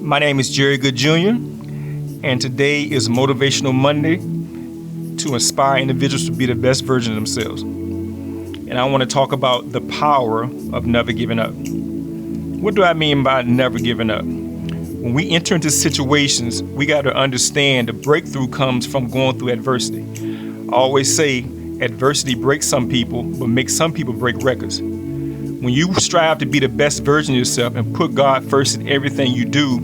My name is Jerry Goode Jr., and today is Motivational Monday to inspire individuals to be the best version of themselves. And I want to talk about the power of never giving up. What do I mean by never giving up? When we enter into situations, we got to understand the breakthrough comes from going through adversity. I always say adversity breaks some people, but makes some people break records. When you strive to be the best version of yourself and put God first in everything you do,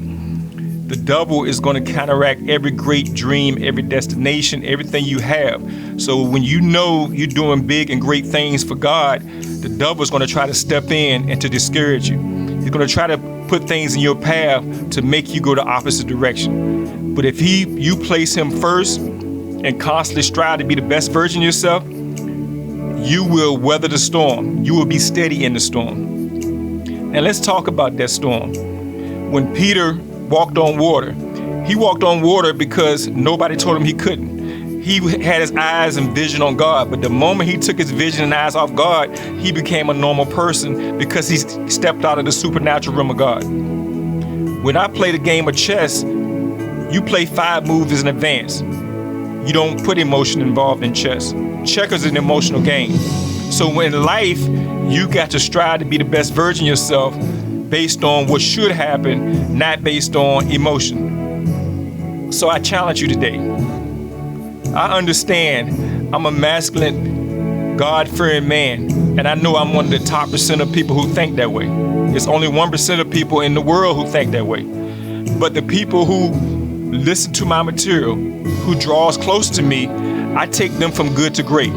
the devil is going to counteract every great dream, every destination, everything you have. So when you know you're doing big and great things for God, the devil is going to try to step in and to discourage you. He's going to try to put things in your path to make you go the opposite direction. But if you place him first and constantly strive to be the best version of yourself, you will weather the storm. You will be steady in the storm. Now let's talk about that storm. When Peter walked on water, he walked on water because nobody told him he couldn't. He had his eyes and vision on God, but the moment he took his vision and eyes off God, he became a normal person because he stepped out of the supernatural realm of God. When I play the game of chess, you play 5 moves in advance. You don't put emotion involved in chess. Checkers is an emotional game. So in life, you got to strive to be the best version of yourself based on what should happen, not based on emotion. So I challenge you today. I understand I'm a masculine, God-fearing man, and I know I'm one of the top % of people who think that way. It's only 1% of people in the world who think that way. But the people who listen to my material, who draws close to me, I take them from good to great.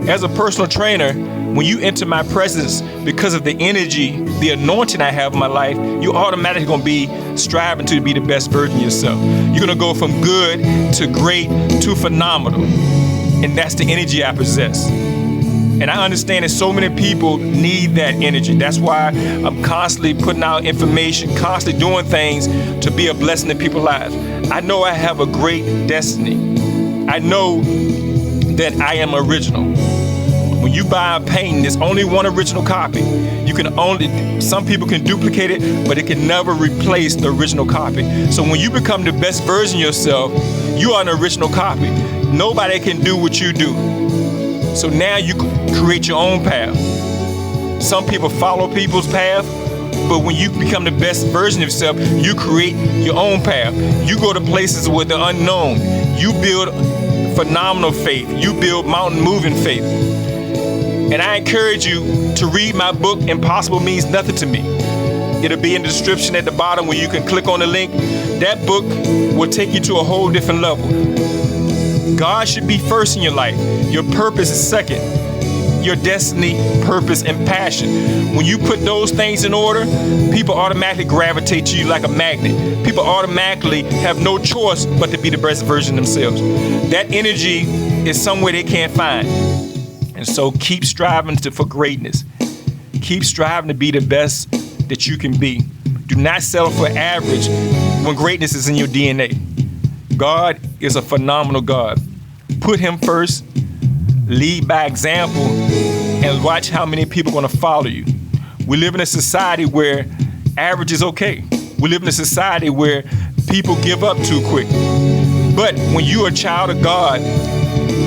As a personal trainer, when you enter my presence, because of the energy, the anointing I have in my life, you're automatically going to be striving to be the best version of yourself. You're going to go from good to great to phenomenal. And that's the energy I possess. And I understand that so many people need that energy. That's why I'm constantly putting out information, constantly doing things to be a blessing in people's lives. I know I have a great destiny. I know that I am original. When you buy a painting, there's only one original copy. Some people can duplicate it, but it can never replace the original copy. So when you become the best version of yourself, you are an original copy. Nobody can do what you do. So now you create your own path. Some people follow people's path, but when you become the best version of yourself, you create your own path. You go to places with the unknown. You build phenomenal faith. You build mountain moving faith. And I encourage you to read my book, Impossible Means Nothing to Me. It'll be in the description at the bottom where you can click on the link. That book will take you to a whole different level. God should be first in your life. Your purpose is second. Your destiny, purpose, and passion. When you put those things in order, people automatically gravitate to you like a magnet. People automatically have no choice but to be the best version of themselves. That energy is somewhere they can't find. And so keep striving for greatness. Keep striving to be the best that you can be. Do not settle for average when greatness is in your DNA. God is a phenomenal God. Put him first, lead by example, and watch how many people are going to follow you. We live in a society where average is okay. We live in a society where people give up too quick. But when you're a child of God,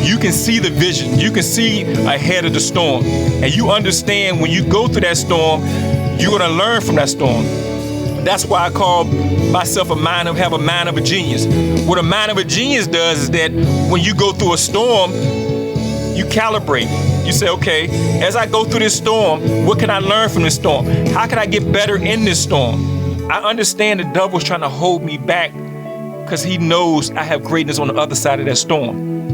you can see the vision. You can see ahead of the storm. And you understand when you go through that storm, you're going to learn from that storm. That's why I call myself have a mind of a genius. What a mind of a genius does is that when you go through a storm, you calibrate. You say, okay, as I go through this storm, what can I learn from this storm? How can I get better in this storm? I understand the devil's trying to hold me back because he knows I have greatness on the other side of that storm.